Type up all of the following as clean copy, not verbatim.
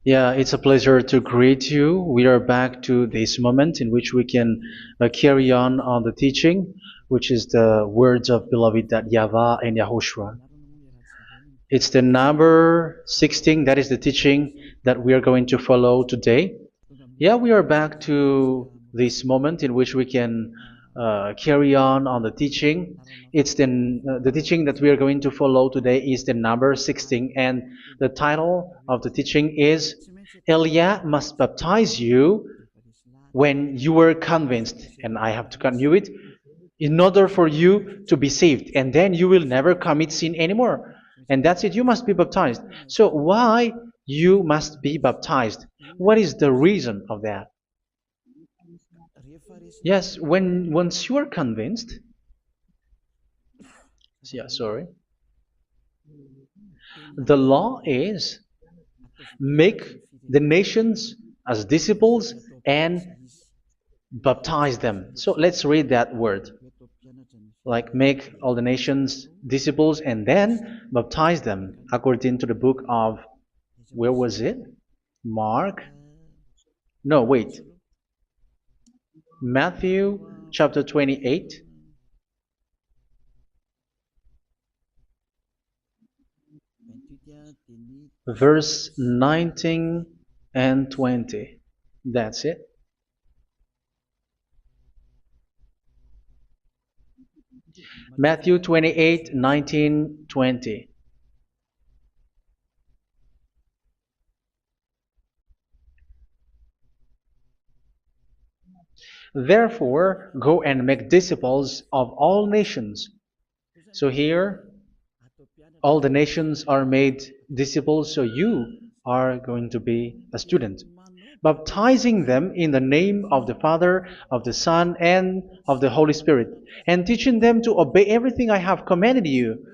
Yeah, it's a pleasure to greet you. We are back to this moment in which we can carry on the teaching, which is the words of beloved that YAHVAH and YAHOSHUA. It's the number 16, that is the teaching that we are going to follow today. Yeah, we are back to this moment in which we can carry on the teaching. It's the teaching that we are going to follow today is the number 16, and the title of the teaching is Elia must baptize you when you were convinced, and I have to continue it, in order for you to be saved, and then you will never commit sin anymore. And that's it, you must be baptized. So why you must be baptized? What is the reason of that? Yes, once you are convinced, yeah, sorry, the law is make the nations as disciples and baptize them. So let's read that word. Like make all the nations disciples and then baptize them according to the book of, where was it? Mark? No, wait. Matthew chapter 28. Verse 19 and 20. That's it. Matthew 28, 19, 20. Therefore, go and make disciples of all nations. So here, all the nations are made disciples, so you are going to be a student. Baptizing them in the name of the Father, of the Son, and of the Holy Spirit, and teaching them to obey everything I have commanded you.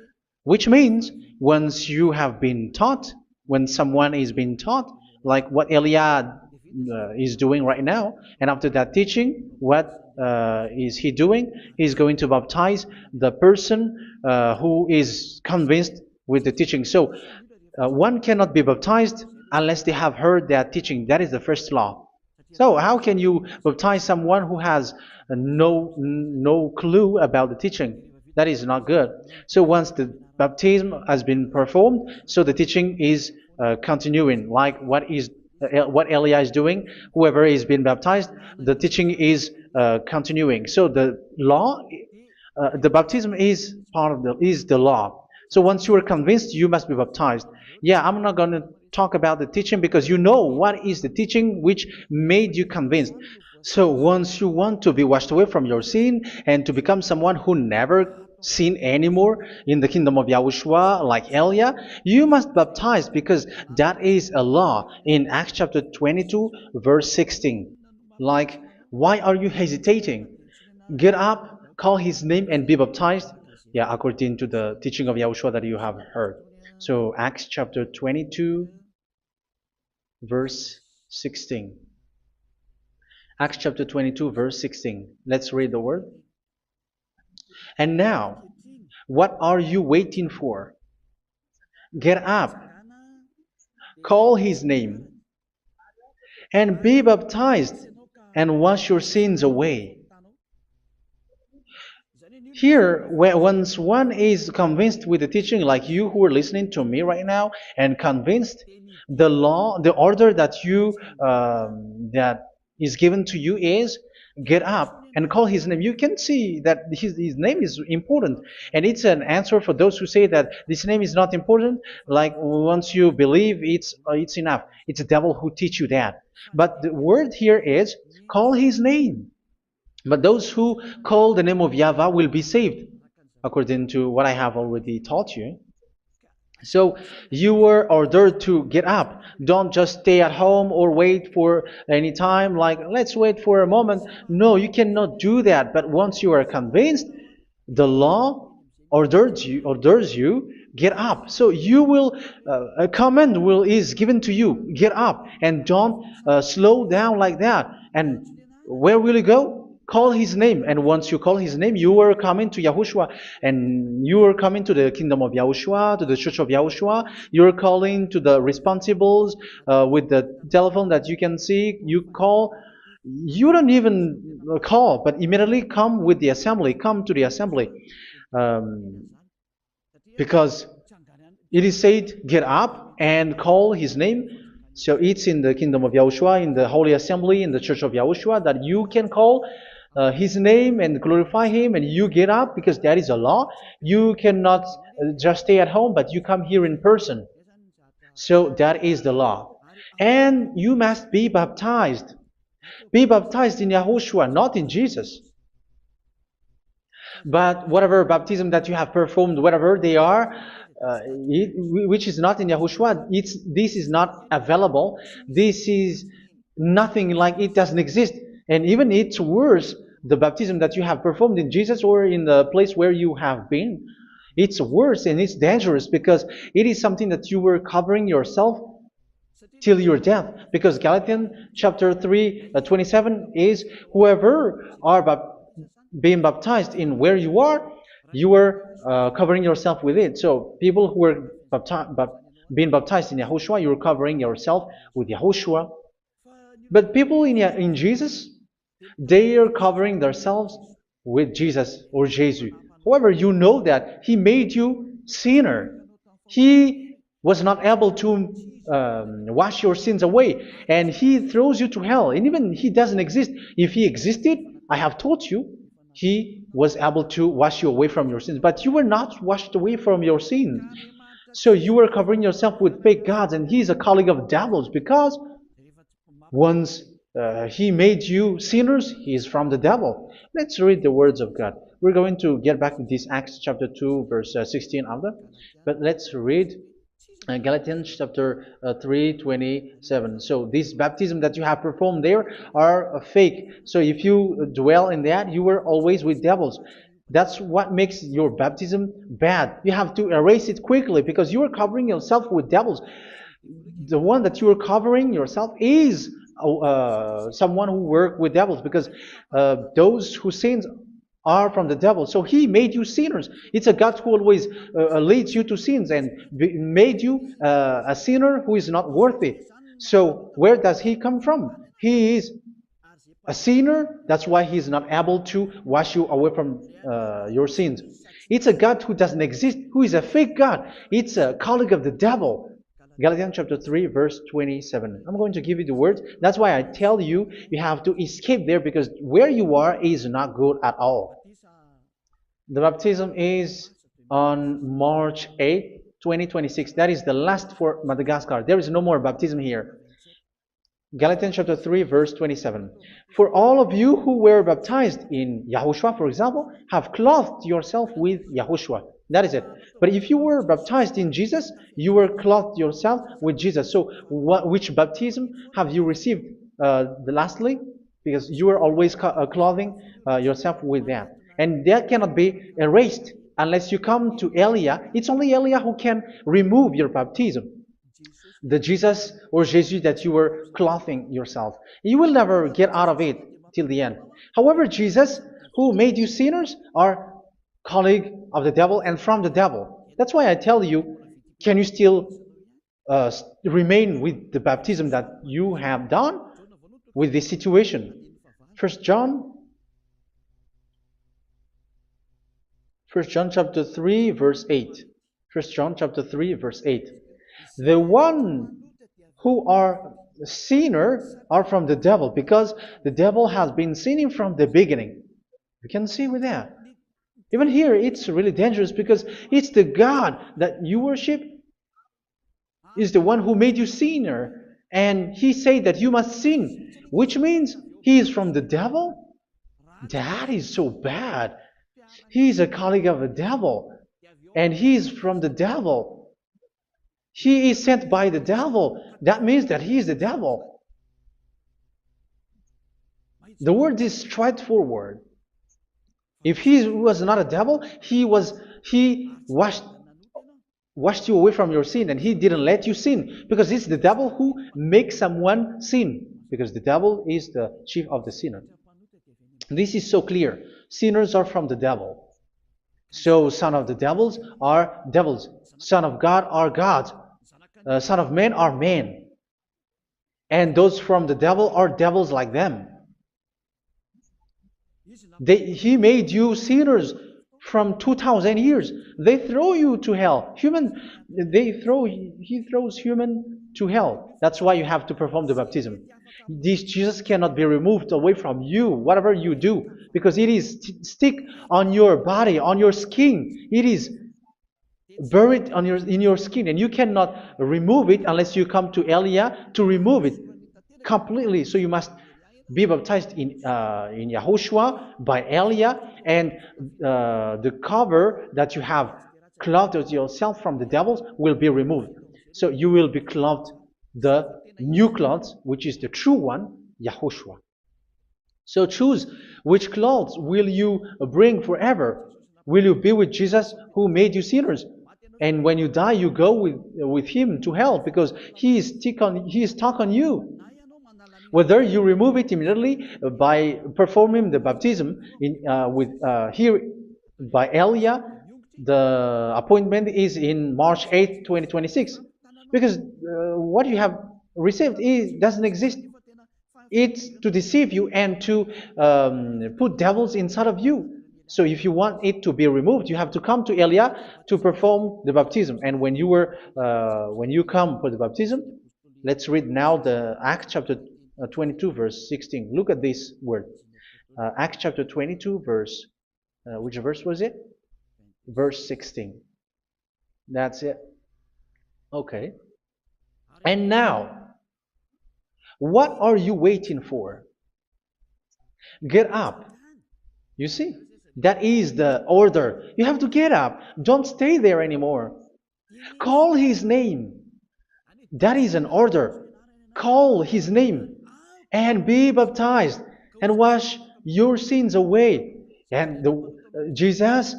Which means, once you have been taught, when someone is being taught, like what Elia is doing right now, and after that teaching, what is he doing? He's going to baptize the person who is convinced with the teaching. So one cannot be baptized unless they have heard that teaching. That is the first law. So how can you baptize someone who has no clue about the teaching? That is not good. So once the baptism has been performed, so the teaching is continuing, like what Elia is doing. Whoever is being baptized, the teaching is continuing. So the law, the baptism is part of the law. So once you are convinced, you must be baptized. Yeah, I'm not going to talk about the teaching because you know what is the teaching which made you convinced. So once you want to be washed away from your sin and to become someone who never sin anymore in the kingdom of Yahushua, like Elia, you must baptize because that is a law in Acts chapter 22, verse 16. Like, why are you hesitating? Get up, call his name, and be baptized. Yeah, according to the teaching of Yahushua that you have heard. So Acts chapter 22, verse 16. Acts chapter 22, verse 16. Let's read the word. And now, what are you waiting for? Get up, call his name, and be baptized, and wash your sins away. Here, once one is convinced with the teaching, like you who are listening to me right now, and convinced, the law, the order that that is given to you is get up and call his name. You can see that his name is important, and it's an answer for those who say that this name is not important. Like once you believe, it's enough. It's the devil who teach you that. But the word here is call his name. But those who call the name of YAHVAH will be saved, according to what I have already taught you. So you were ordered to get up. Don't just stay at home or wait for any time, like let's wait for a moment. No, you cannot do that. But once you are convinced, the law orders you get up. So you will a command is given to you, get up, and don't slow down like that. And where will you go? call his name. And once you call his name, you are coming to Yahushua. And you are coming to the kingdom of Yahushua, to the church of Yahushua. You're calling to the responsibles with the telephone that you can see. You call. You don't even call, but immediately come with the assembly. Come to the assembly. Um, because it is said, get up and call his name. So it's in the kingdom of Yahushua, in the holy assembly, in the church of Yahushua, that you can call his name and glorify him, and you get up because that is a law. You cannot just stay at home, but you come here in person. So that is the law. And you must be baptized. Be baptized in Yahushua, not in Jesus. But whatever baptism that you have performed, whatever they are, which is not in Yahushua, this is not available. This is nothing, like it doesn't exist. And even it's worse, the baptism that you have performed in Jesus or in the place where you have been. It's worse and it's dangerous because it is something that you were covering yourself till your death. Because Galatians chapter 3, 27 is, whoever are being baptized in where you are covering yourself with it. So people who were being baptized in Yahushua, you're covering yourself with Yahushua. But people in Jesus, they are covering themselves with Jesus or Jesus. However, you know that he made you sinner. He was not able to wash your sins away, and he throws you to hell. And even he doesn't exist. If he existed, I have taught you, he was able to wash you away from your sins. But you were not washed away from your sins. So you were covering yourself with fake gods, and he's a colleague of devils, because once he made you sinners, he is from the devil. Let's read the words of God. We're going to get back to this Acts chapter 2, verse 16 after. But let's read Galatians chapter 3:27. So this baptism that you have performed there are fake. So if you dwell in that, you were always with devils. That's what makes your baptism bad. You have to erase it quickly because you are covering yourself with devils. The one that you are covering yourself is someone who works with devils, because those who sin are from the devil. So he made you sinners. It's a God who always leads you to sins and made you a sinner who is not worthy. So where does he come from? He is a sinner. That's why he is not able to wash you away from your sins. It's a God who doesn't exist, who is a fake God. It's a colleague of the devil. Galatians chapter 3, verse 27. I'm going to give you the words. That's why I tell you, you have to escape there, because where you are is not good at all. The baptism is on March 8, 2026. That is the last for Madagascar. There is no more baptism here. Galatians chapter 3, verse 27. For all of you who were baptized in Yahushua, for example, have clothed yourself with Yahushua. That is it. But if you were baptized in Jesus, you were clothed yourself with Jesus. So which baptism have you received lastly? Because you are always clothing yourself with that. And that cannot be erased unless you come to Elia. It's only Elia who can remove your baptism. The Jesus or Jesus that you were clothing yourself. You will never get out of it till the end. However, Jesus, who made you sinners, are colleague of the devil and from the devil. That's why I tell you, can you still remain with the baptism that you have done with this situation? First John chapter 3, verse 8. First John chapter 3, verse 8. The one who are sinner are from the devil, because the devil has been sinning from the beginning. You can see with that. Even here, it's really dangerous, because it's the God that you worship is the one who made you sinner, and he said that you must sin, which means he is from the devil. That is so bad. He is a colleague of the devil, and he is from the devil. He is sent by the devil. That means that he is the devil. The word is straightforward. If he was not a devil, he washed you away from your sin, and he didn't let you sin, because it's the devil who makes someone sin, because the devil is the chief of the sinner. This is so clear. Sinners are from the devil. So son of the devils are devils. Son of God are gods. Son of men are men. And those from the devil are devils like them. He made you sinners from 2,000 years. They throw you to hell. He throws human to hell. That's why you have to perform the baptism. This Jesus cannot be removed away from you, whatever you do, because it is stick on your body, on your skin. It is buried in your skin, and you cannot remove it unless you come to Elia to remove it completely. So you must be baptized in Yahushua by Elia, and the cover that you have clothed yourself from the devils will be removed. So you will be clothed the new clothes, which is the true one, Yahushua. So choose which clothes will you bring forever. Will you be with Jesus who made you sinners? And when you die, you go with him to hell because he is stuck on you. Whether you remove it immediately by performing the baptism here by Elia, the appointment is in March 8, 2026. Because what you have received doesn't exist. It's to deceive you and to put devils inside of you. So if you want it to be removed, you have to come to Elia to perform the baptism. And when you come for the baptism, let's read now the Acts chapter 22 verse 16. Look at this word. Acts chapter 22 verse, which verse was it? Verse 16. That's it. Okay. And now, what are you waiting for? Get up. You see, that is the order. You have to get up. Don't stay there anymore. Call his name. That is an order. Call his name and be baptized and wash your sins away. And Jesus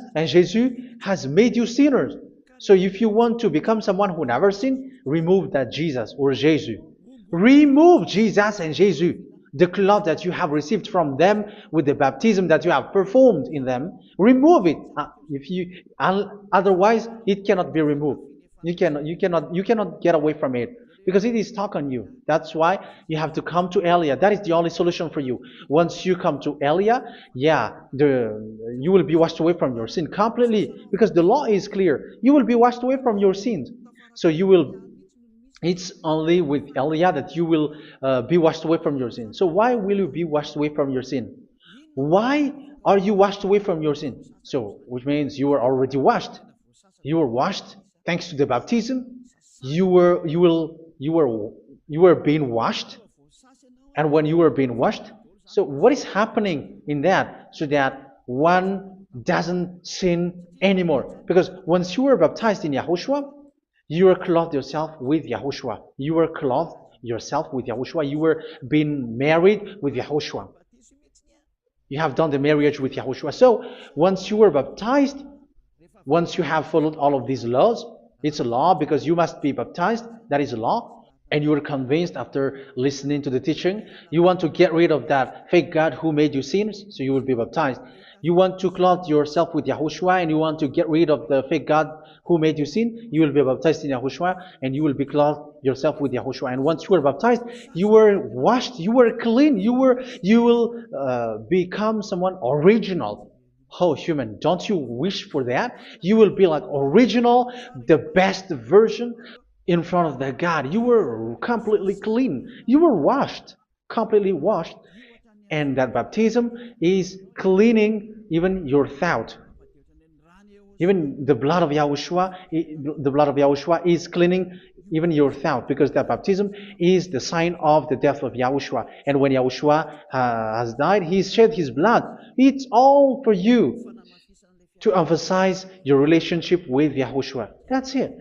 has made you sinners. So if you want to become someone who never sinned, remove that Jesus or Jesus. Remove Jesus and Jesus, the cloth that you have received from them with the baptism that you have performed in them. Remove it. Otherwise, it cannot be removed. You cannot get away from it because it is stuck on you. That's why you have to come to Elia. That is the only solution for you. Once you come to Elia, you will be washed away from your sin completely because the law is clear. You will be washed away from your sins. So it's only with Elia that you will be washed away from your sin. So why will you be washed away from your sin? Why are you washed away from your sin? So, which means you were already washed. You were washed thanks to the baptism. You were being washed. And when you were being washed, so what is happening in that? So that one doesn't sin anymore. Because once you were baptized in Yahushua, you were clothed yourself with Yahushua. You were clothed yourself with Yahushua. You were being married with Yahushua. You have done the marriage with Yahushua. So once you were baptized, once you have followed all of these laws, it's a law because you must be baptized. That is a law. And you are convinced after listening to the teaching, you want to get rid of that fake God who made you sinners, so you will be baptized. You want to clothe yourself with Yahushua and you want to get rid of the fake God who made you sin, you will be baptized in Yahushua and you will be clothed yourself with Yahushua. And once you were baptized, you were washed, you were clean, you will become someone original. Oh, human, don't you wish for that? You will be like original, the best version in front of the God. You were completely clean. You were washed, completely washed. And that baptism is cleaning even your thought. Even the blood of Yahushua is cleaning even your thought, because that baptism is the sign of the death of Yahushua. And when Yahushua has died, he shed his blood. It's all for you to emphasize your relationship with Yahushua. That's it.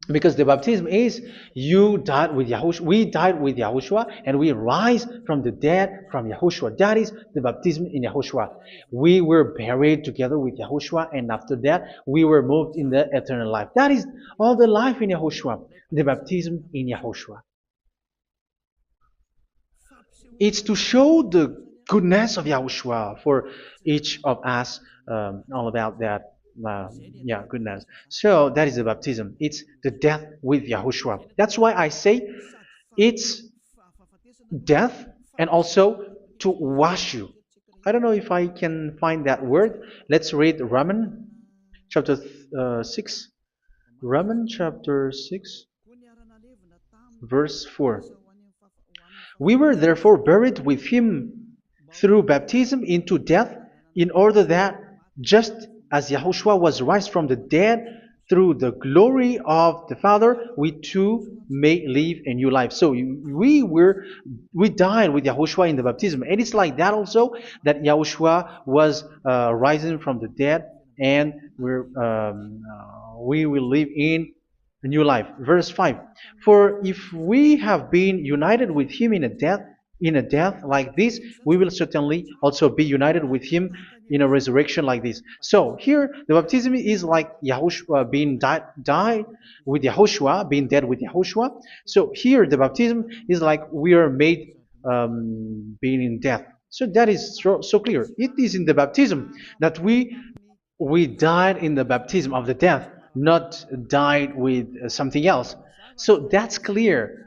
Because the baptism is you died with Yahushua, we died with Yahushua, and we rise from the dead from Yahushua. That is the baptism in Yahushua. We were buried together with Yahushua, and after that we were moved in the eternal life. That is all the life in Yahushua, the baptism in Yahushua. It's to show goodness of Yahushua for each of us, all about that. Yeah, goodness. So that is the baptism. It's the death with Yahushua. That's why I say it's death and also to wash you. I don't know if I can find that word. Let's read Romans chapter 6. Romans chapter 6, verse 4. We were therefore buried with him through baptism into death, in order that, just as Yahushua was raised from the dead through the glory of the Father, we too may live a new life. So we died with Yahushua in the baptism, and it's like that also that Yahushua was rising from the dead, and we will live in a new life. Verse 5. For if we have been united with him in a death like this, we will certainly also be united with him in a resurrection like this. So here the baptism is like Yahushua being died with Yahushua, being dead with Yahushua. So here the baptism is like we are made being in death. So that is so clear. It is in the baptism that we died in the baptism of the death, not died with something else. So that's clear.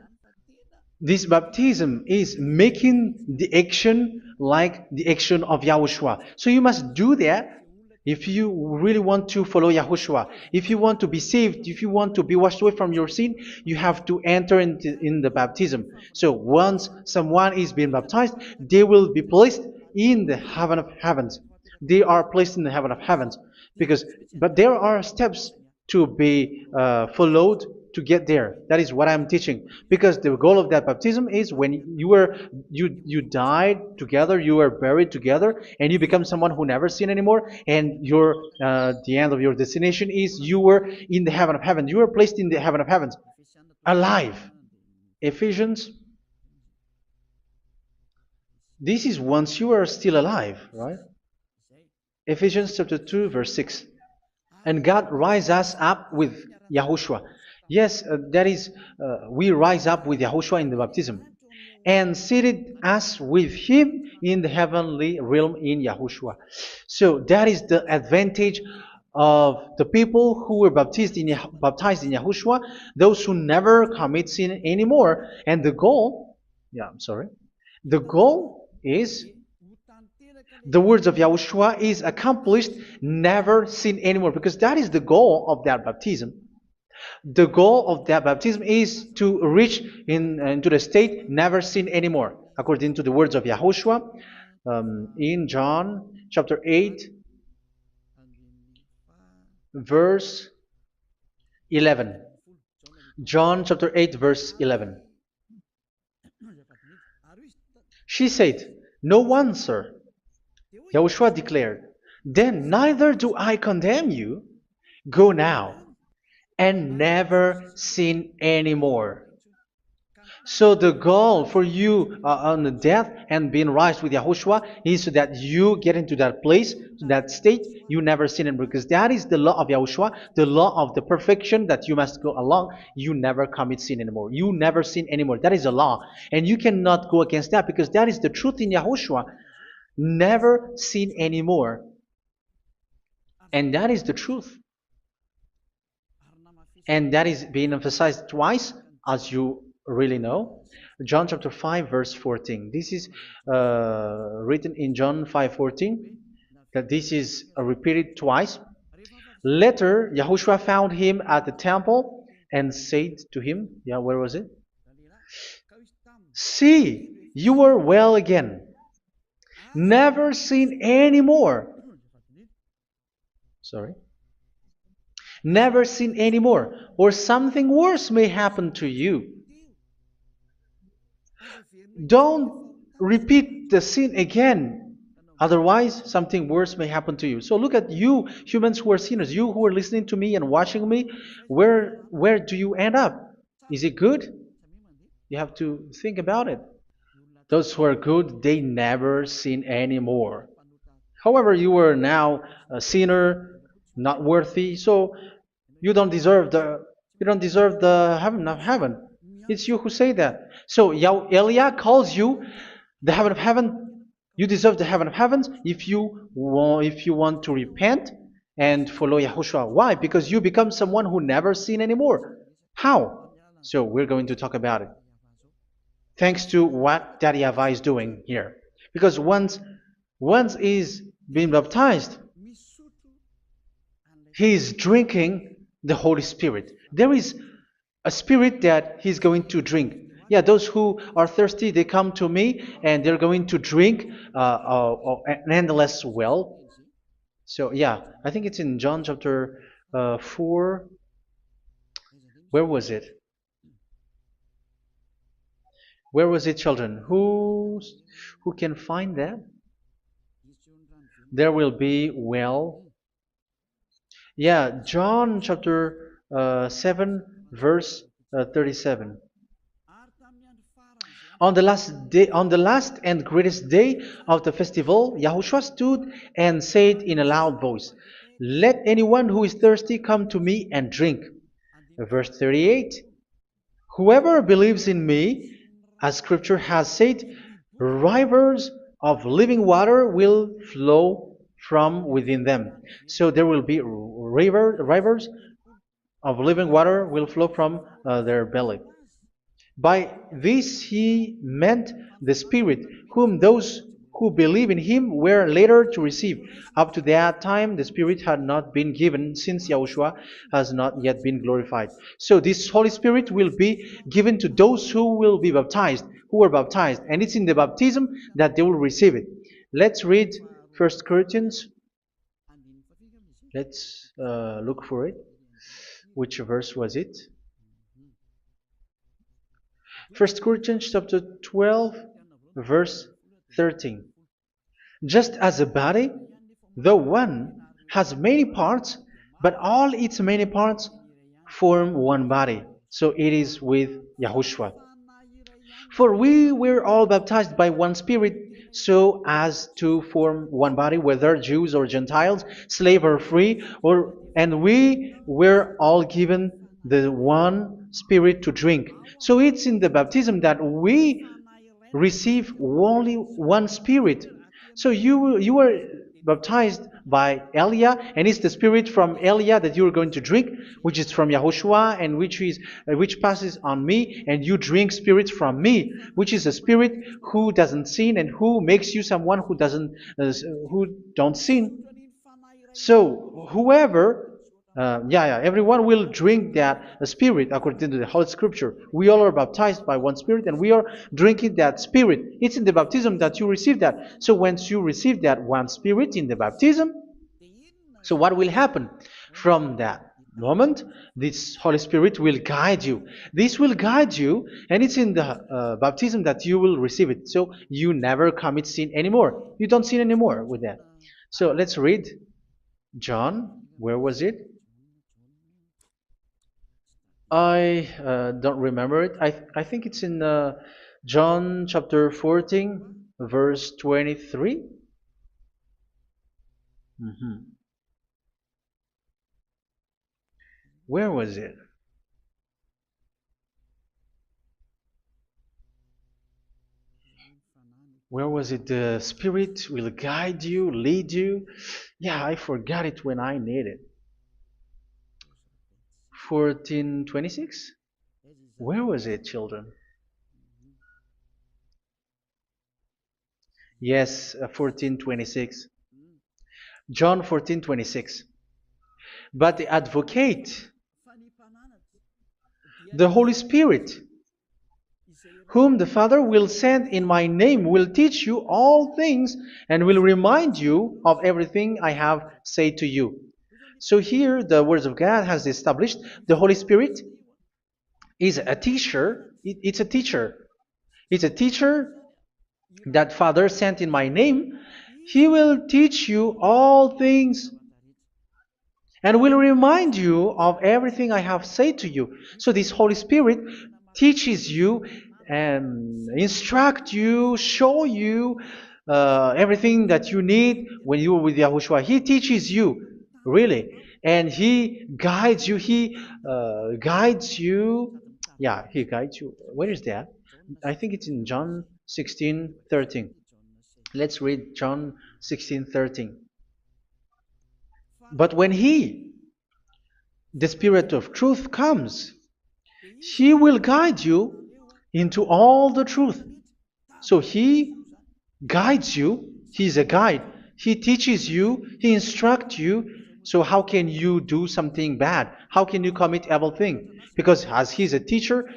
This baptism is making the action like the action of Yahushua. So you must do that if you really want to follow Yahushua. If you want to be saved, if you want to be washed away from your sin, you have to enter in the baptism. So once someone is being baptized, they will be placed in the heaven of heavens. They are placed in the heaven of heavens, but there are steps to be followed to get there. That is what I'm teaching, because the goal of that baptism is when you died together, you were buried together, and you become someone who never sin anymore, and your the end of your destination is you were in the heaven of heaven. You were placed in the heaven of heavens, alive. Ephesians. This is once you are still alive, right? Ephesians chapter 2, verse 6. And God rise us up with Yahushua. Yes, that is, we rise up with Yahushua in the baptism. And seated us with him in the heavenly realm in Yahushua. So that is the advantage of the people who were baptized in Yahushua, those who never commit sin anymore. And the goal, the goal is the words of Yahushua is accomplished, never sin anymore, because that is the goal of that baptism. The goal of that baptism is to reach into the state never sin anymore, according to the words of Yahushua in John chapter 8, verse 11. John chapter 8, verse 11. She said, "No one, sir." Yahushua declared, "Then neither do I condemn you. Go now and never sin anymore." So the goal for you on the death and being raised with Yahushua is so that you get into that place, that state, you never sin anymore. Because that is the law of Yahushua, the law of the perfection that you must go along. You never commit sin anymore. You never sin anymore. That is a law. And you cannot go against that, because that is the truth in Yahushua. Never sin anymore. And that is the truth. And that is being emphasized twice, as you really know. John chapter 5, verse 14. This is written in John 5:14, that this is repeated twice. Later, Yahushua found him at the temple and said to him, where was it? "See, you are well again. Never sin anymore." Never sin anymore, or something worse may happen to you. Don't repeat the sin again. Otherwise, something worse may happen to you. So look at you, humans who are sinners, you who are listening to me and watching me. Where do you end up? Is it good? You have to think about it. Those who are good, they never sin anymore. However, you are now a sinner, not worthy, so you don't deserve the heaven of heaven. It's you who say that. So Eliah calls you the heaven of heaven You deserve the heaven of heavens if you want to repent and follow Yahushua. Why? Because you become someone who never sin anymore. How? So we're going to talk about it. Thanks to what Daddy YAHVAH is doing here. Because once he's been baptized, he is drinking the Holy Spirit. There is a spirit that he's going to drink. Yeah, those who are thirsty, they come to me and they're going to drink an endless well. So, yeah, I think it's in John chapter 4. Where was it? Where was it, children? Who can find that? There will be well. Yeah, John chapter 7, verse 37. On the last and greatest day of the festival, Yahushua stood and said in a loud voice, "Let anyone who is thirsty come to me and drink." Verse 38, "Whoever believes in me, as scripture has said, rivers of living water will flow from within them." So there will be rivers of living water will flow from their belly. By this he meant the Spirit, whom those who believe in him were later to receive. Up to that time, the Spirit had not been given, since Yahushua has not yet been glorified. So this Holy Spirit will be given to those who will be baptized, who were baptized, and it's in the baptism that they will receive it. Let's read 1 Corinthians. Let's look for it. Which verse was it? 1 Corinthians chapter 12, verse 13. Just as a body, though one, has many parts, but all its many parts form one body. So it is with Yahushua. For we were all baptized by one Spirit, so as to form one body, whether Jews or Gentiles, slave or free, and we were all given the one Spirit to drink. So it's in the baptism that we receive only one Spirit. So you were baptized by Elia, and it's the Spirit from Elia that you are going to drink, which is from Yahushua, and which passes on me, and you drink Spirit from me, which is a Spirit who doesn't sin and who makes you someone who don't sin. So whoever everyone will drink that Spirit according to the Holy Scripture. We all are baptized by one Spirit, and we are drinking that Spirit. It's in the baptism that you receive that. So once you receive that one Spirit in the baptism, so what will happen? From that moment, this Holy Spirit will guide you. This will guide you, and it's in the baptism that you will receive it. So you never commit sin anymore. You don't sin anymore with that. So let's read John. Where was it? I don't remember it. I think it's in John chapter 14, verse 23. Where was it? Where was it? The Spirit will guide you, lead you. Yeah, I forgot it when I need it. 14:26? Where was it, children? Yes, 14:26. John 14:26. But the advocate, the Holy Spirit, whom the Father will send in my name, will teach you all things and will remind you of everything I have said to you. So here the words of God has established the Holy Spirit is a teacher. It's a teacher. It's a teacher that Father sent in my name. He will teach you all things and will remind you of everything I have said to you. So this Holy Spirit teaches you and instruct you, show you everything that you need when you are with Yahushua. He teaches you, really. And He guides you. He guides you. Yeah, He guides you. Where is that? I think it's in John 16:13. Let's read John 16:13. But when He, the Spirit of truth, comes, He will guide you into all the truth. So He guides you. He's a guide. He teaches you. He instructs you. So how can you do something bad? How can you commit evil thing? Because as He's a teacher,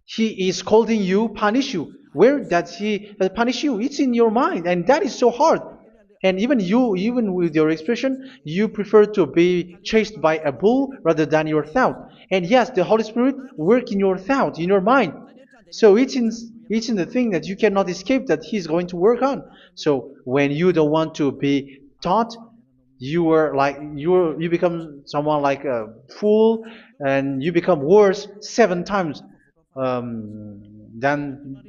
He is scolding you, punish you. Where does He punish you? It's in your mind, and that is so hard. And even you, even with your expression, you prefer to be chased by a bull rather than your thought. And yes, the Holy Spirit work in your thought, in your mind. So it's in the thing that you cannot escape that He's going to work on. So when you don't want to be taught, you become someone like a fool, and you become worse 7 times than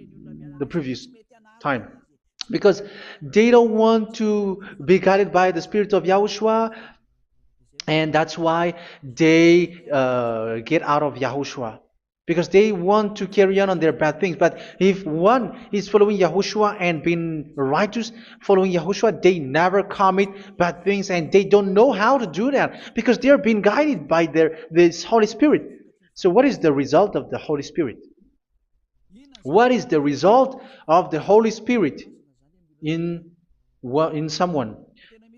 the previous time, because they don't want to be guided by the Spirit of Yahushua, and that's why they get out of Yahushua, because they want to carry on their bad things. But if one is following Yahushua and being righteous, following Yahushua, they never commit bad things, and they don't know how to do that because they are being guided by this Holy Spirit. So what is the result of the Holy Spirit? What is the result of the Holy Spirit in someone?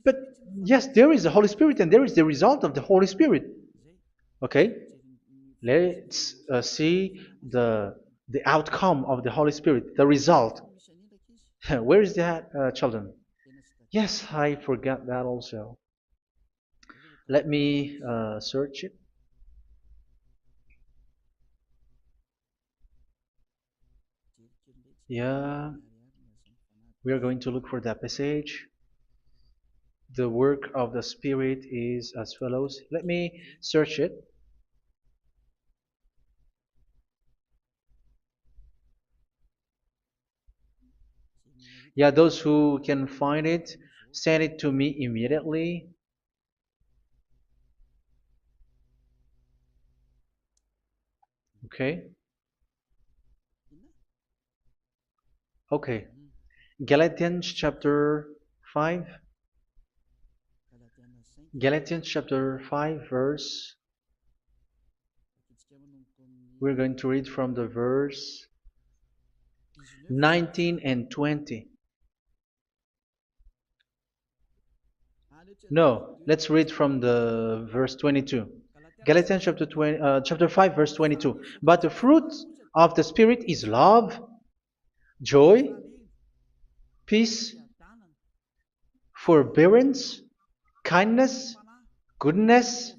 But yes, there is the Holy Spirit, and there is the result of the Holy Spirit. Okay, let's see the outcome of the Holy Spirit, the result. Where is that, children? Yes, I forgot that also. Let me search it. Yeah, we are going to look for that passage. The work of the Spirit is as follows. Let me search it. Yeah, those who can find it, send it to me immediately. Okay. Okay. Galatians chapter 5. Galatians chapter 5 verse. We're going to read from the verse 19 and 20. No, let's read from the verse 22. Galatians chapter 5 verse 22. But the fruit of the Spirit is love, joy, peace, forbearance, kindness, goodness,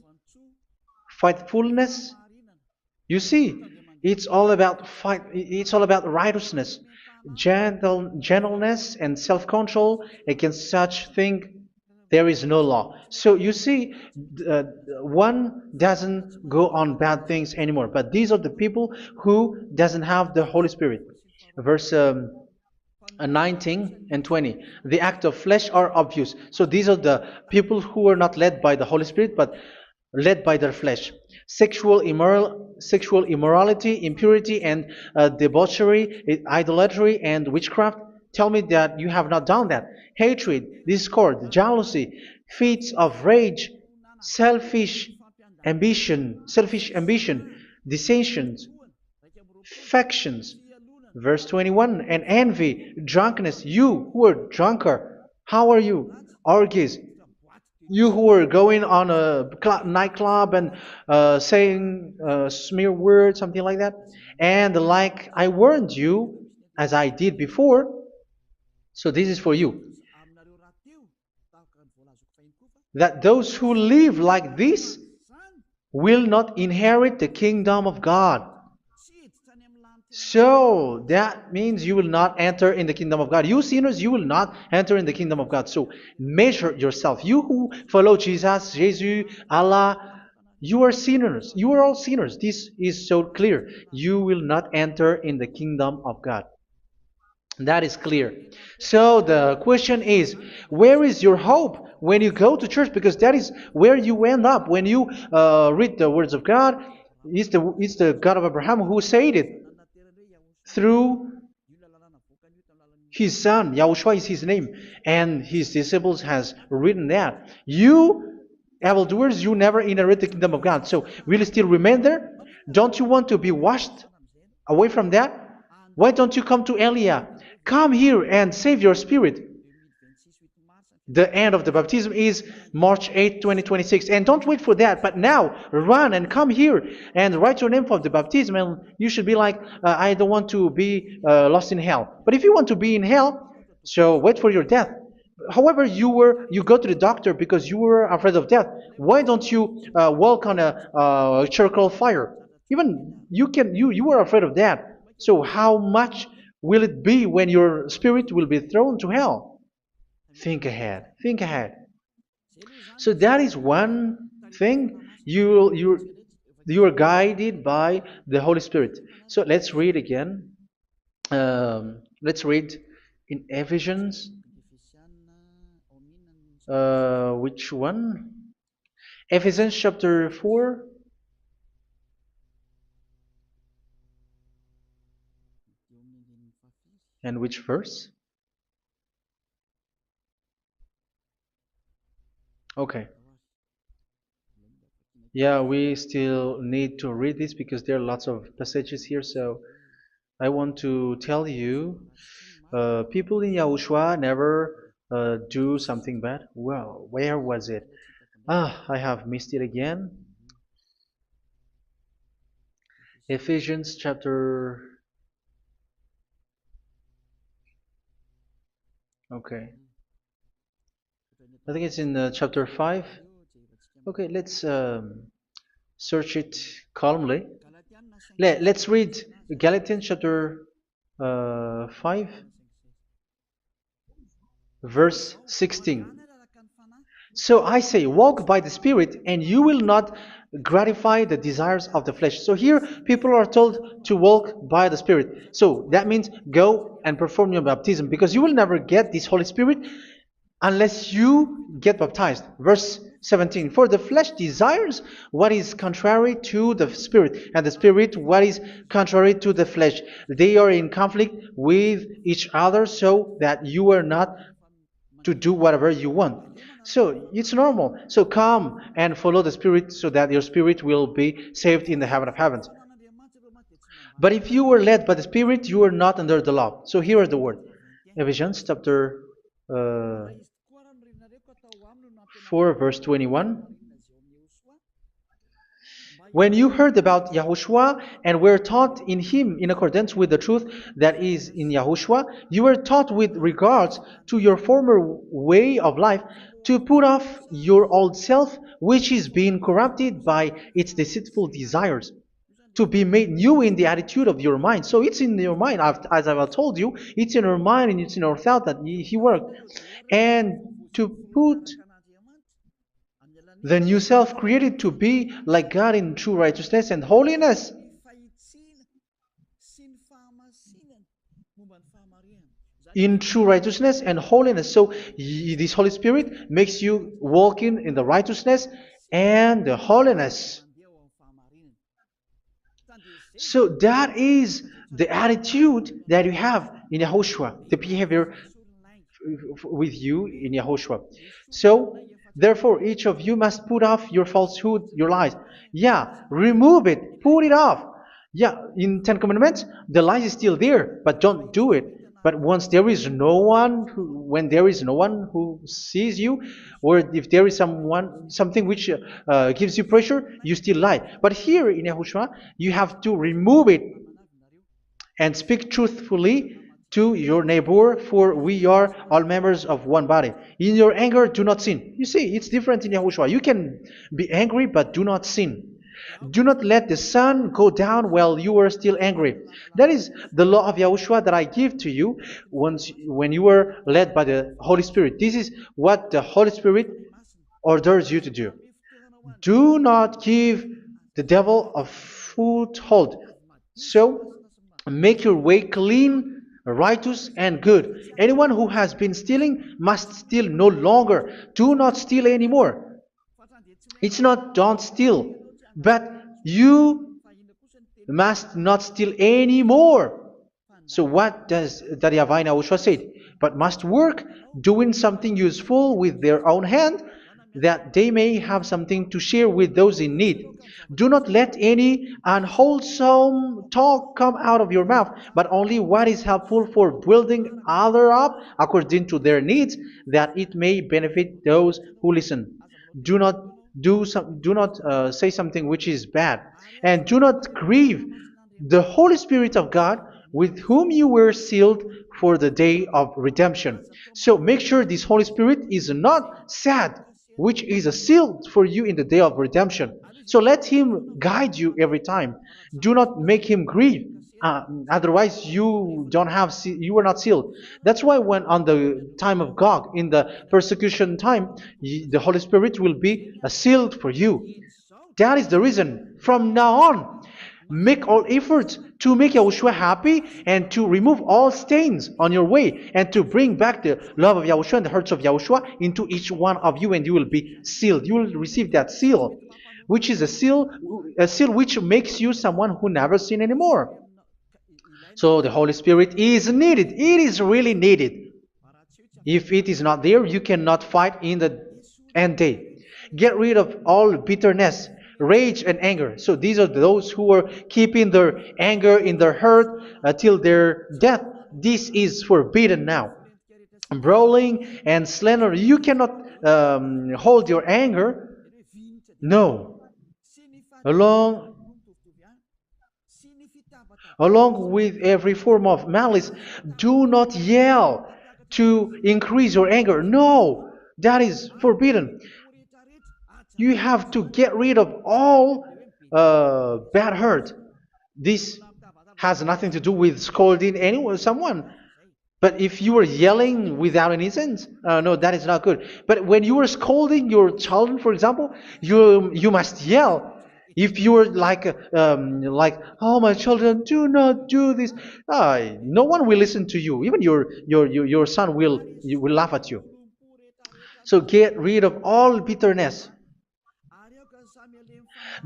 faithfulness. You see, it's all about fight. It's all about righteousness, gentleness, and self-control. Against such thing, there is no law. So you see, uh, one doesn't go on bad things anymore. But these are the people who doesn't have the Holy Spirit. Verse 19 and 20. The act of flesh are obvious. So these are the people who are not led by the Holy Spirit, but led by their flesh. Sexual immorality, impurity, and debauchery, idolatry, and witchcraft. Tell me that you have not done that. Hatred, discord, jealousy, fits of rage, selfish ambition, dissensions, factions. Verse 21, and envy, drunkenness. You who are drunkard, how are you? Orgies. You who are going on a nightclub and saying smear words, something like that. And like I warned you, as I did before, so this is for you, that those who live like this will not inherit the kingdom of God. So that means you will not enter in the kingdom of God. You sinners, you will not enter in the kingdom of God. So measure yourself. You who follow Jesus, Allah, you are sinners. You are all sinners. This is so clear. You will not enter in the kingdom of God. That is clear. So the question is, where is your hope when you go to church? Because that is where you end up when you read the words of God. It's the God of Abraham who said it through His son, Yahushua is his name, and his disciples has written that. You evildoers, you never inherit the kingdom of God. So will you still remain there? Don't you want to be washed away from that? Why don't you come to Elia? Come here and save your spirit. The end of the baptism is March 8th, 2026. And don't wait for that, but now run and come here and write your name for the baptism. And you should be like, I don't want to be lost in hell. But if you want to be in hell, so wait for your death. However, you go to the doctor because you were afraid of death. Why don't you walk on a charcoal fire? Even you were afraid of that. So how much will it be when your spirit will be thrown to hell? Think ahead. Think ahead. So that is one thing. You are guided by the Holy Spirit. So let's read again. Let's read in Ephesians. Which one? Ephesians chapter 4. And which verse? Okay. Yeah, we still need to read this because there are lots of passages here. So I want to tell you, people in Yahushua never do something bad. Well, where was it? I have missed it again. Ephesians chapter. Okay. I think it's in chapter 5. Okay, let's search it calmly. Let's read Galatians chapter 5, verse 16. So I say, walk by the Spirit, and you will not gratify the desires of the flesh. So here, people are told to walk by the Spirit. So that means go and perform your baptism, because you will never get this Holy Spirit unless you get baptized. Verse 17. For the flesh desires what is contrary to the Spirit, and the Spirit what is contrary to the flesh. They are in conflict with each other, so that you are not to do whatever you want. So it's normal. So come and follow the Spirit so that your spirit will be saved in the heaven of heavens. But if you were led by the Spirit, you are not under the law. So here is the word. Ephesians chapter 4, verse 21. When you heard about Yahushua and were taught in him in accordance with the truth that is in Yahushua, you were taught with regards to your former way of life to put off your old self, which is being corrupted by its deceitful desires, to be made new in the attitude of your mind. So it's in your mind, as I've told you, it's in your mind and it's in your thought that he worked. And to put the new self created to be like God in true righteousness and holiness. In true righteousness and holiness. So this Holy Spirit makes you walk in the righteousness and the holiness. So that is the attitude that you have in Yahushua, the behavior with you in Yahushua. So therefore, each of you must put off your falsehood, your lies. Yeah, remove it, put it off. Yeah, in Ten Commandments, the lies is still there, but don't do it. But once there is no one, when there is no one who sees you, or if there is something which gives you pressure, you still lie. But here in Yahushua, you have to remove it and speak truthfully to your neighbor, for we are all members of one body. In your anger, do not sin. You see, it's different in Yahushua. You can be angry, but do not sin. Do not let the sun go down while you are still angry. That is the law of Yahushua that I give to you when you were led by the Holy Spirit. This is what the Holy Spirit orders you to do. Do not give the devil a foothold. So, make your way clean, righteous, and good. Anyone who has been stealing must steal no longer. Do not steal anymore. It's not don't steal, but you must not steal anymore. So what does Daddy Yahweh Yahushua say? But must work doing something useful with their own hand, that they may have something to share with those in need. Do not let any unwholesome talk come out of your mouth, but only what is helpful for building others up according to their needs, that it may benefit those who listen. Do not do not say something which is bad, and do not grieve the Holy Spirit of God, with whom you were sealed for the day of redemption. So make sure this Holy Spirit is not sad, which is a seal for you in the day of redemption. So let him guide you every time. Do not make him grieve. Otherwise, you don't have you are not sealed. That's why when on the time of God, in the persecution time, the Holy Spirit will be sealed for you. That is the reason. From now on, make all efforts to make Yahushua happy and to remove all stains on your way and to bring back the love of Yahushua and the hearts of Yahushua into each one of you, and you will be sealed. You will receive that seal, which is a seal which makes you someone who never sin anymore. So the Holy Spirit is needed. It is really needed. If it is not there, you cannot fight in the end day. Get rid of all bitterness, rage, and anger. So these are those who are keeping their anger in their heart till their death. This is forbidden now. Brawling and slander. You cannot hold your anger. No. Along Along with every form of malice, do not yell to increase your anger. No, that is forbidden. You have to get rid of all bad hurt. This has nothing to do with scolding anyone, someone. But if you are yelling without any sense, no, that is not good. But when you are scolding your children, for example, you must yell. If you are like, oh my children, do not do this, no one will listen to you. Even your son will laugh at you. So get rid of all bitterness.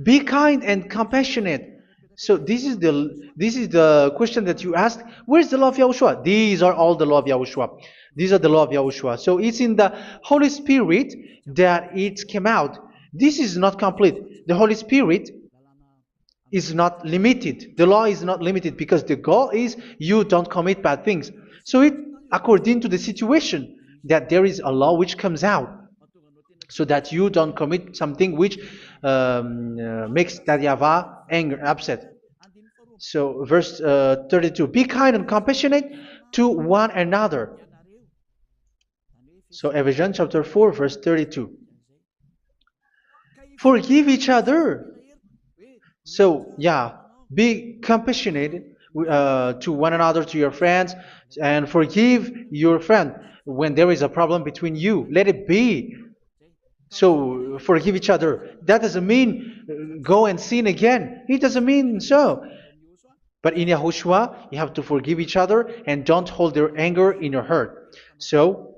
Be kind and compassionate. So this is the question that you asked. Where's the law of Yahushua? These are all the law of Yahushua. These are the law of Yahushua. So it's in the Holy Spirit that it came out. This is not complete. The Holy Spirit is not limited. The law is not limited because the goal is you don't commit bad things. So it according to the situation that there is a law which comes out, so that you don't commit something which makes that YAHVAH anger, upset. So verse 32, be kind and compassionate to one another. So Ephesians chapter 4 verse 32. Forgive each other. So yeah, be compassionate to one another, to your friends, and forgive your friend when there is a problem between you. Let it be. So forgive each other. That doesn't mean go and sin again. It doesn't mean so. But in Yahushua, you have to forgive each other and don't hold your anger in your heart. So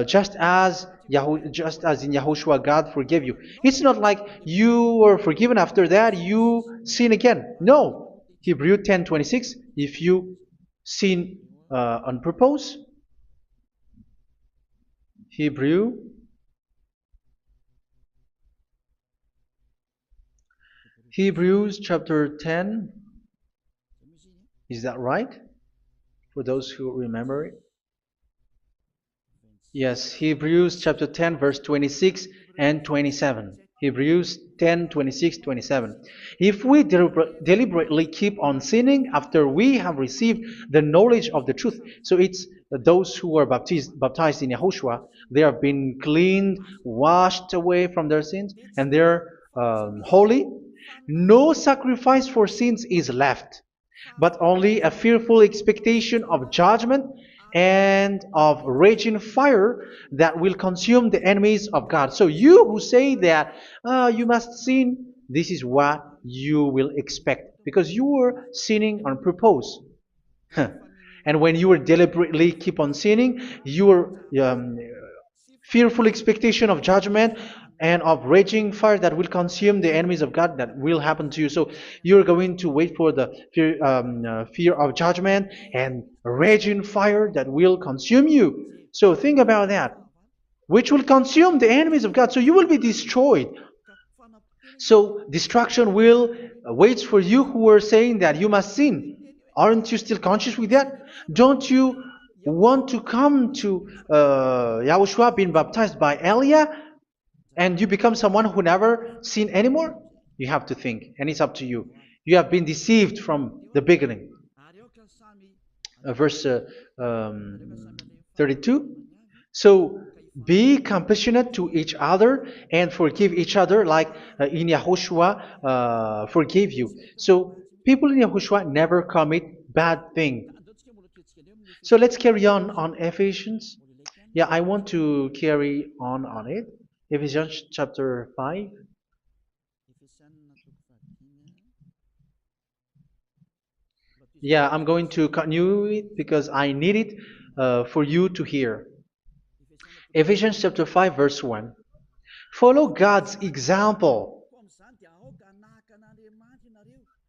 just as in Yahushua, God forgave you. It's not like you were forgiven after that you sin again. No. Hebrew 10:26. If you sin on purpose, Hebrews chapter 10. Is that right? For those who remember it? Yes, Hebrews chapter 10, verse 26 and 27. Hebrews 10, 26, 27. If we deliberately keep on sinning after we have received the knowledge of the truth, so it's those who are baptized in Yahushua, they have been cleaned, washed away from their sins, and they're holy. No sacrifice for sins is left, but only a fearful expectation of judgment and of raging fire that will consume the enemies of God. So you who say that you must sin, this is what you will expect, because you were sinning on purpose. And when you deliberately keep on sinning, your fearful expectation of judgment and of raging fire that will consume the enemies of God that will happen to you. So you're going to wait for the fear of judgment and raging fire that will consume you. So think about that, which will consume the enemies of God. So you will be destroyed. So destruction will wait for you who are saying that you must sin. Aren't you still conscious with that? Don't you want to come to Yahushua being baptized by Elia and you become someone who never sin anymore? You have to think, and it's up to you. You have been deceived from the beginning. Verse 32. So be compassionate to each other and forgive each other like in Yahushua forgave you. So people in Yahushua never commit bad thing. So let's carry on Ephesians. Yeah, I want to carry on it. Ephesians chapter 5. Yeah, I'm going to continue it because I need it for you to hear. Ephesians chapter 5 verse 1. Follow God's example.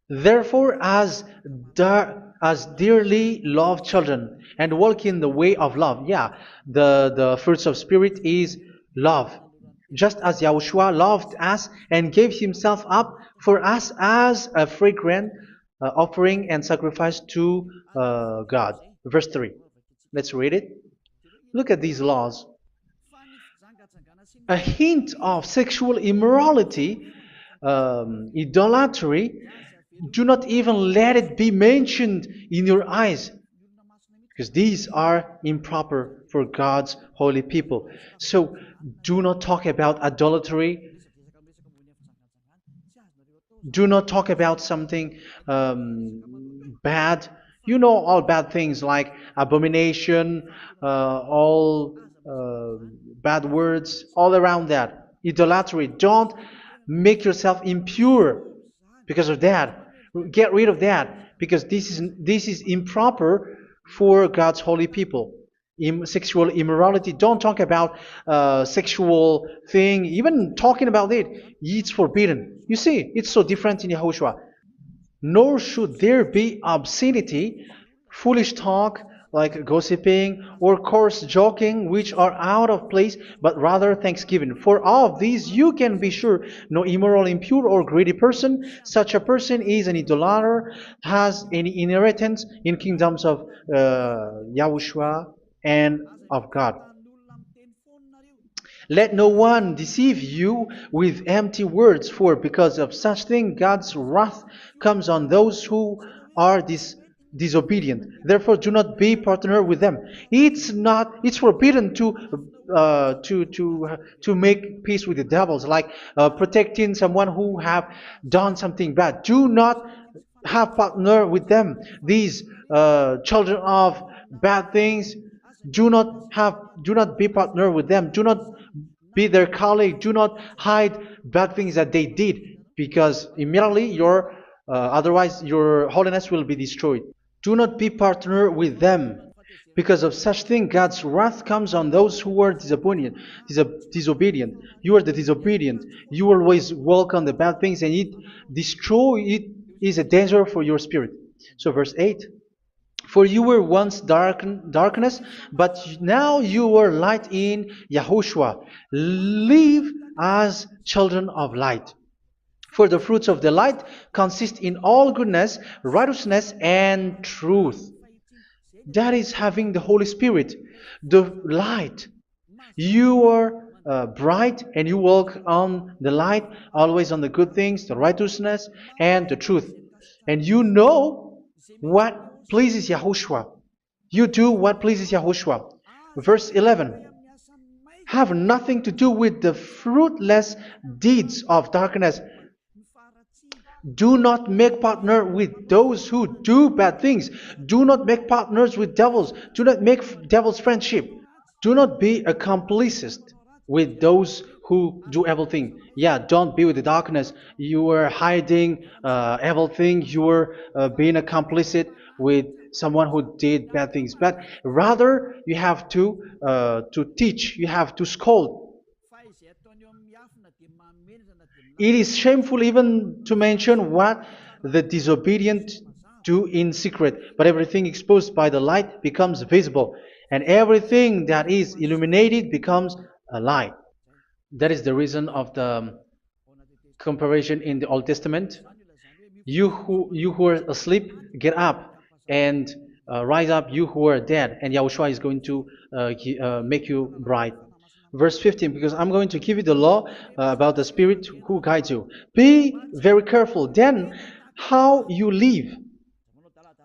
Therefore, as dearly loved children, and walk in the way of love. Yeah, the fruits of spirit is love. Just as Yahushua loved us and gave himself up for us as a fragrant offering and sacrifice to God. Verse 3. Let's read it. Look at these laws. A hint of sexual immorality, idolatry, do not even let it be mentioned in your eyes, because these are improper for God's holy people. So do not talk about idolatry. Do not talk about something bad. You know all bad things like abomination, all bad words, all around that. Idolatry. Don't make yourself impure because of that. Get rid of that because this is improper for God's holy people. Sexual immorality. Don't talk about sexual thing. Even talking about it's forbidden. You see, it's so different in Yahushua. Nor should there be obscenity, foolish talk like gossiping or coarse joking, which are out of place, but rather thanksgiving. For of these you can be sure: no immoral, impure, or greedy person, such a person is an idolater, has any inheritance in kingdoms of Yahushua and of God. Let no one deceive you with empty words, for because of such thing God's wrath comes on those who are disobedient. Therefore, do not be partner with them. It's forbidden to make peace with the devils, like protecting someone who have done something bad. Do not have partner with them. These children of bad things, do not be partner with them. Do not be their colleague. Do not hide bad things that they did, because immediately otherwise your holiness will be destroyed. Do not be partner with them. Because of such thing, God's wrath comes on those who are disobedient. Disobedient. You are the disobedient. You always walk on the bad things, and it is a danger for your spirit. So verse 8. For you were once darkness, but now you are light in Yahushua. Live as children of light. For the fruits of the light consist in all goodness, righteousness, and truth. That is having the Holy Spirit, the light. You are bright and you walk on the light, always on the good things, the righteousness, and the truth. And you know what pleases Yahushua. You do what pleases Yahushua. Verse 11. Have nothing to do with the fruitless deeds of darkness. Do not make partner with those who do bad things. Do not make partners with devils. Do not make devils friendship. Do not be accomplices with those who do evil thing. Yeah, don't be with the darkness. You are hiding evil thing. You are being a complicit with someone who did bad things. But rather, you have to teach. You have to scold. It is shameful even to mention what the disobedient do in secret, but everything exposed by the light becomes visible, and everything that is illuminated becomes a light. That is the reason of the comparison in the Old Testament. You who are asleep, get up and rise up, you who are dead, and Yahushua is going to make you bright. Verse 15, because I'm going to give you the law about the Spirit who guides you. Be very careful then how you live,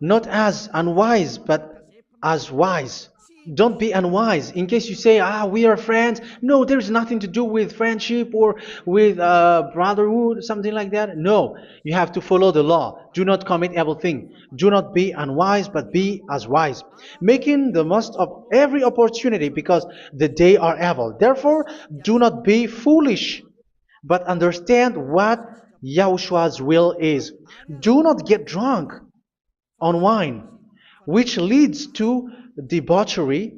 not as unwise, but as wise. Don't be unwise. In case you say, we are friends. No, there's nothing to do with friendship or with brotherhood, something like that. No, you have to follow the law. Do not commit evil thing. Do not be unwise, but be as wise, making the most of every opportunity, because the day are evil. Therefore, do not be foolish, but understand what Yahushua's will is. Do not get drunk on wine, which leads to debauchery.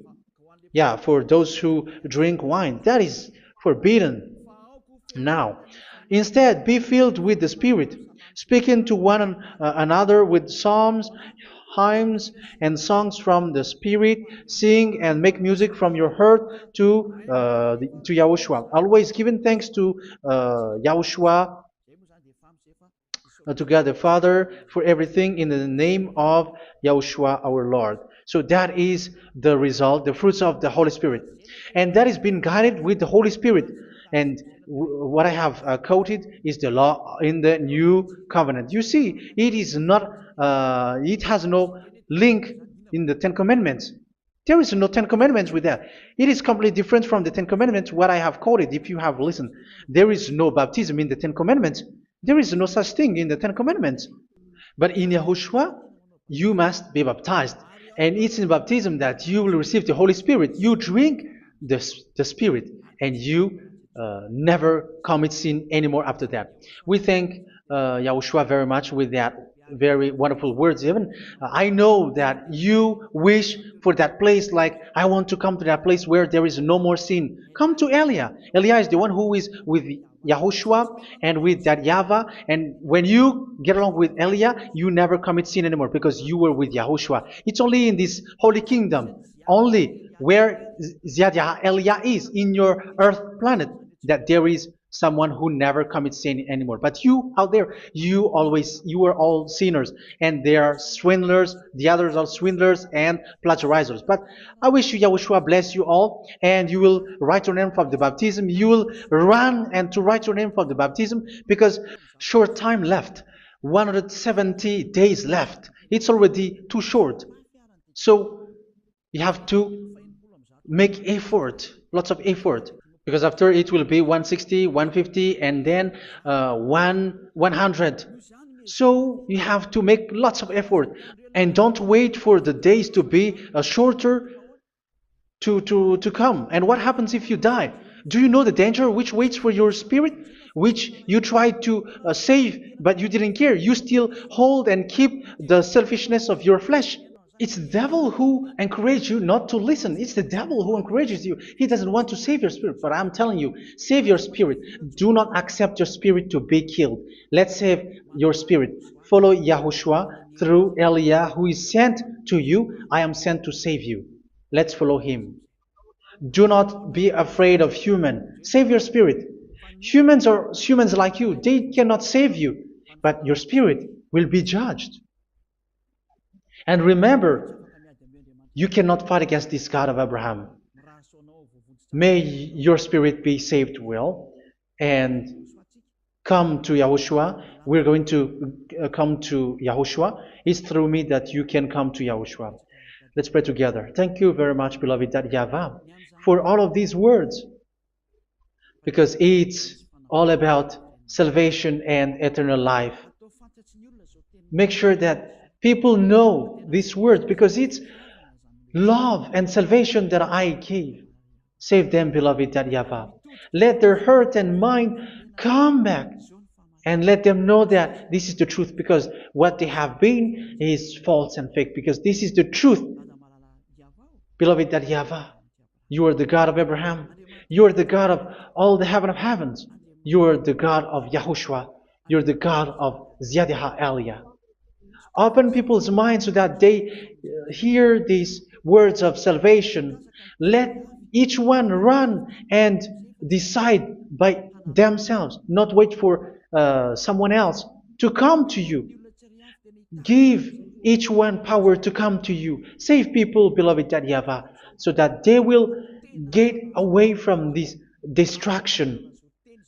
Yeah, for those who drink wine, that is forbidden now. Instead, be filled with the Spirit, speaking to one another with psalms, hymns, and songs from the Spirit. Sing and make music from your heart to Yahushua, always giving thanks to Yahushua, to God the Father, for everything in the name of Yahushua our Lord. So that is the result, the fruits of the Holy Spirit. And that is being guided with the Holy Spirit. And what I have quoted is the law in the new covenant. You see, it is not, it has no link in the Ten Commandments. There is no Ten Commandments with that. It is completely different from the Ten Commandments, what I have quoted, if you have listened. There is no baptism in the Ten Commandments. There is no such thing in the Ten Commandments. But in Yahushua, you must be baptized. And it's in baptism that you will receive the Holy Spirit. You drink the Spirit, and you never commit sin anymore after that. We thank Yahushua very much with that very wonderful words. Even I know that you wish for that place, like, I want to come to that place where there is no more sin. Come to Elia. Elia is the one who is with Yahushua and with that YAHVAH. And when you get along with Elia, you never commit sin anymore, because you were with Yahushua. It's only in this holy kingdom, only where Elia is, in your earth planet, that there is someone who never commits sin anymore. But you out there, you are all sinners, and they are swindlers. The others are swindlers and plagiarizers. But I wish you, Yahushua, bless you all, and you will write your name for the baptism. You will run and to write your name for the baptism, because short time left, 170 days left. It's already too short. So you have to make effort, lots of effort, because after it will be 160, 150, and then 100. So you have to make lots of effort, and don't wait for the days to be shorter to come. And what happens if you die? Do you know the danger which waits for your spirit, which you tried to save, but you didn't care? You still hold and keep the selfishness of your flesh. It's the devil who encourages you not to listen. It's the devil who encourages you. He doesn't want to save your spirit. But I'm telling you, save your spirit. Do not accept your spirit to be killed. Let's save your spirit. Follow Yahushua through Elia, who is sent to you. I am sent to save you. Let's follow him. Do not be afraid of human. Save your spirit. Humans are humans like you. They cannot save you. But your spirit will be judged. And remember, you cannot fight against this God of Abraham. May your spirit be saved well, and come to Yahushua. We're going to come to Yahushua. It's through me that you can come to Yahushua. Let's pray together. Thank you very much, beloved YAHVAH, for all of these words, because it's all about salvation and eternal life. Make sure that people know these words, because it's love and salvation that I gave. Save them, beloved YAHVAH. Let their heart and mind come back, and let them know that this is the truth, because what they have been is false and fake, because this is the truth. Beloved YAHVAH, you are the God of Abraham. You are the God of all the heaven of heavens. You are the God of YAHOSHUA. You're the God of Ziyadiha Aliyah. Open people's minds so that they hear these words of salvation. Let each one run and decide by themselves, not wait for someone else to come to you. Give each one power to come to you. Save people, beloved YAHVAH, so that they will get away from this distraction.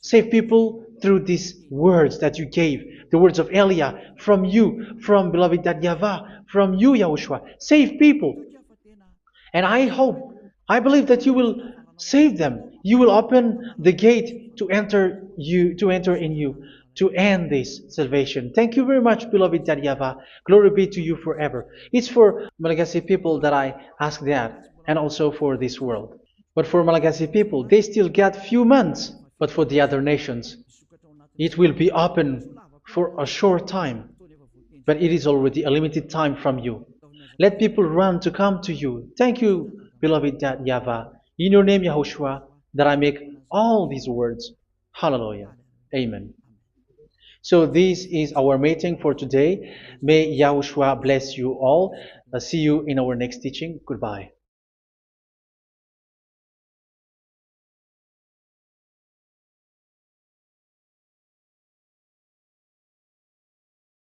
Save people through these words that you gave, the words of Elia, from you, from beloved YAHVAH, from you, Yahushua. Save people. And I believe that you will save them. You will open the gate to enter in you, to end this salvation. Thank you very much, beloved YAHVAH. Glory be to you forever. It's for Malagasy people that I ask that, and also for this world. But for Malagasy people, they still get few months. But for the other nations, it will be open for a short time. But it is already a limited time from you. Let people run to come to you. Thank you, beloved YAHVAH. In your name, Yahushua, that I make all these words. Hallelujah. Amen. So this is our meeting for today. May Yahushua bless you all. See you in our next teaching. Goodbye.